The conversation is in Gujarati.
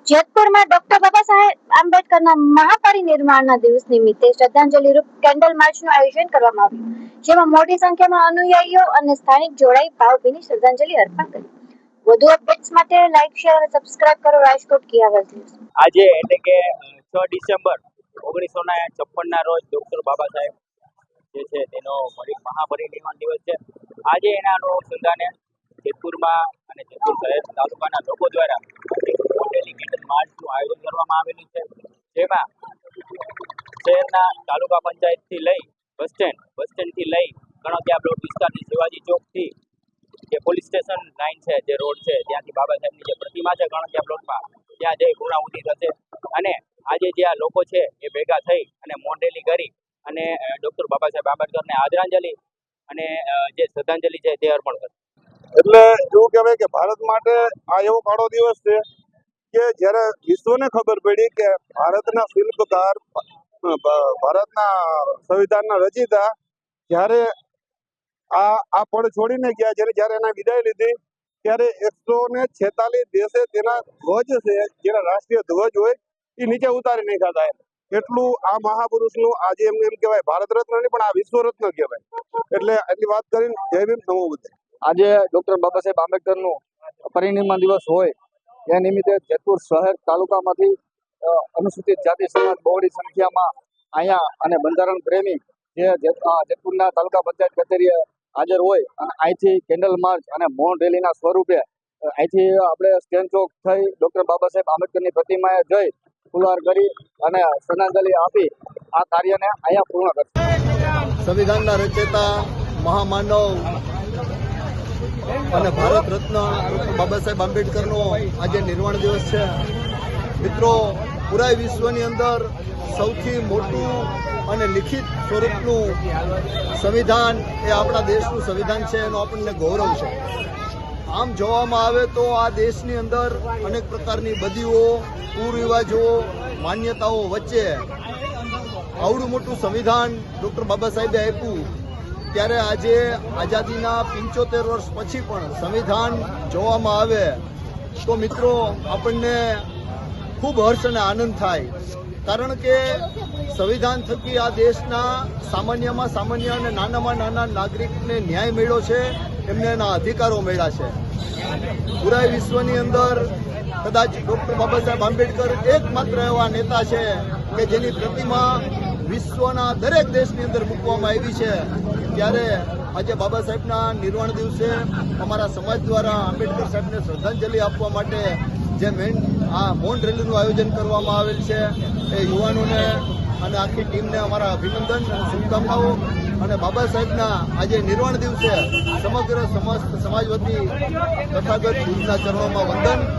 જેતપુરમાં ડોક્ટર બાબા સાહેબ આંબેડકરના મહાપરિનિર્વાણના દિવસ નિમિત્તે શ્રદ્ધાંજલિ રૂપ કેન્ડલ માર્ચનું આયોજન કરવામાં આવ્યું, જેમાં મોટી સંખ્યામાં અનુયાયીઓ અને સ્થાનિક જોડાઈ ભાવભીની શ્રદ્ધાંજલિ અર્પણ કરી. વધુ અપડેટ્સ માટે લાઈક, શેર અને સબસ્ક્રાઇબ કરો રાજકોટ કિયાવર ન્યૂઝ. આજે એટલે કે 6 ડિસેમ્બર 1956 ના રોજ ડોક્ટર બાબા સાહેબ જે છે તેનો મહાપરિનિર્વાણ દિવસ છે. આજે એના અનુસંધાને જેતપુરમાં અને જેતપુર શહેર તાલુકાના લોકો દ્વારા કેન્ડલ માર્ચનું આયોજન કરવામાં આવેલું છે, જેમાં શહેરના તાલુકા પંચાયતથી લઈ બસ સ્ટેન્ડથી લઈ કણકિયા બ્લોક વિસ્તારથી શિવાજી ચોકથી જે પોલીસ સ્ટેશન લાઈન છે, જે રોડ છે, ત્યાંથી બાબા સાહેબની જે પ્રતિમા છે કણકિયા બ્લોકમાં, ત્યાં જઈ પૂર્ણાહુતિ થશે. અને આજે જે આ લોકો છે એ ભેગા થઈ અને મૌન રેલી કરી અને ડોક્ટર બાબા સાહેબ આંબેડકરને આદરાંજલિ અને જે શ્રદ્ધાંજલિ છે તે અર્પણ કરશે. એટલે એવું કહેવાય કે ભારત માટે આ એવો કાળો દિવસ છે કે જ્યારે વિશ્વને ખબર પડી કે ભારતના શિલ્પકાર, ભારતના સંવિધાનના રચિતા જ્યારે આ પળ છોડીને ગયા, જ્યારે એના વિદાય લીધી, ત્યારે 146 દેશે તેના ધ્વજ છે, જેના રાષ્ટ્રીય ધ્વજ હોય એ નીચે ઉતારી નાખ્યા હતા. એટલું આ મહાપુરુષનું આજે એમ કહેવાય ભારત રત્ન નહીં પણ આ વિશ્વ રત્ન કહેવાય. એટલે એટલી વાત કરીને જય ભીમ, નમો બુદ્ધાય. આજે ડોક્ટર બાબા સાહેબ આંબેડકરનું પરિનિર્વાણ દિવસ હોય એ નિમિત્તે જેતપુર શહેર તાલુકામાંથી અનુસૂચિત જાતિ સમાજ બહોળી સંખ્યામાં અહીંયા અને બંધારણ પ્રેમી જે જેતપુરના તાલુકા પંચાયત કચેરીએ હાજર હોય અને અહીંથી કેન્ડલ માર્ચ અને મૌન રેલીના સ્વરૂપે અહીંથી આપણે સ્ટેન્ડ ચોક થઈ ડોક્ટર બાબા સાહેબ આંબેડકરની પ્રતિમાએ જઈ ફુલહાર કરી અને શ્રદ્ધાંજલિ આપી આ કાર્યને અહીંયા પૂર્ણ કરશે. સંવિધાનના રચયિતા મહામાનવ અને ભારત રત્ન બાબા સાહેબ આંબેડકરનો આજે નિર્વાણ દિવસ છે. મિત્રો, પૂરા વિશ્વની અંદર સૌથી મોટું અને લિખિત સ્વરૂપનું સંવિધાન એ આપણા દેશનું સંવિધાન છે, એનો આપણને ગૌરવ છે. આમ જોવામાં આવે તો આ દેશની અંદર અનેક પ્રકારની બદીઓ, કુરિવાજો, માન્યતાઓ વચ્ચે આવડું મોટું સંવિધાન ડૉક્ટર બાબા સાહેબે આપ્યું, ત્યારે આજે આઝાદીના 75 વર્ષ પછી પણ સંવિધાન જોવામાં આવે તો મિત્રો આપણને ખૂબ હર્ષ અને આનંદ થાય. કારણ કે સંવિધાન થકી આ દેશના સામાન્યમાં સામાન્ય અને નાનામાં નાના નાગરિકને ન્યાય મળ્યો છે, એમને એના અધિકારો મળ્યા છે. પૂરા વિશ્વની અંદર કદાચ ડૉક્ટર બાબા સાહેબ આંબેડકર એકમાત્ર એવા નેતા છે કે જેની પ્રતિમા વિશ્વના દરેક દેશની અંદર મૂકવામાં આવી છે. ત્યારે આજે બાબા સાહેબના નિર્વાણ દિવસે અમારા સમાજ દ્વારા આંબેડકર સાહેબને શ્રદ્ધાંજલિ આપવા માટે જે મૌન રેલીનું આયોજન કરવામાં આવેલ છે, એ યુવાનોને અને આખી ટીમને અમારા અભિનંદન અને શુભકામનાઓ. અને બાબા સાહેબના આજે નિર્વાણ દિવસે સમગ્ર સમાજ વતી તથાગત ગુરુના ચરણોમાં વંદન.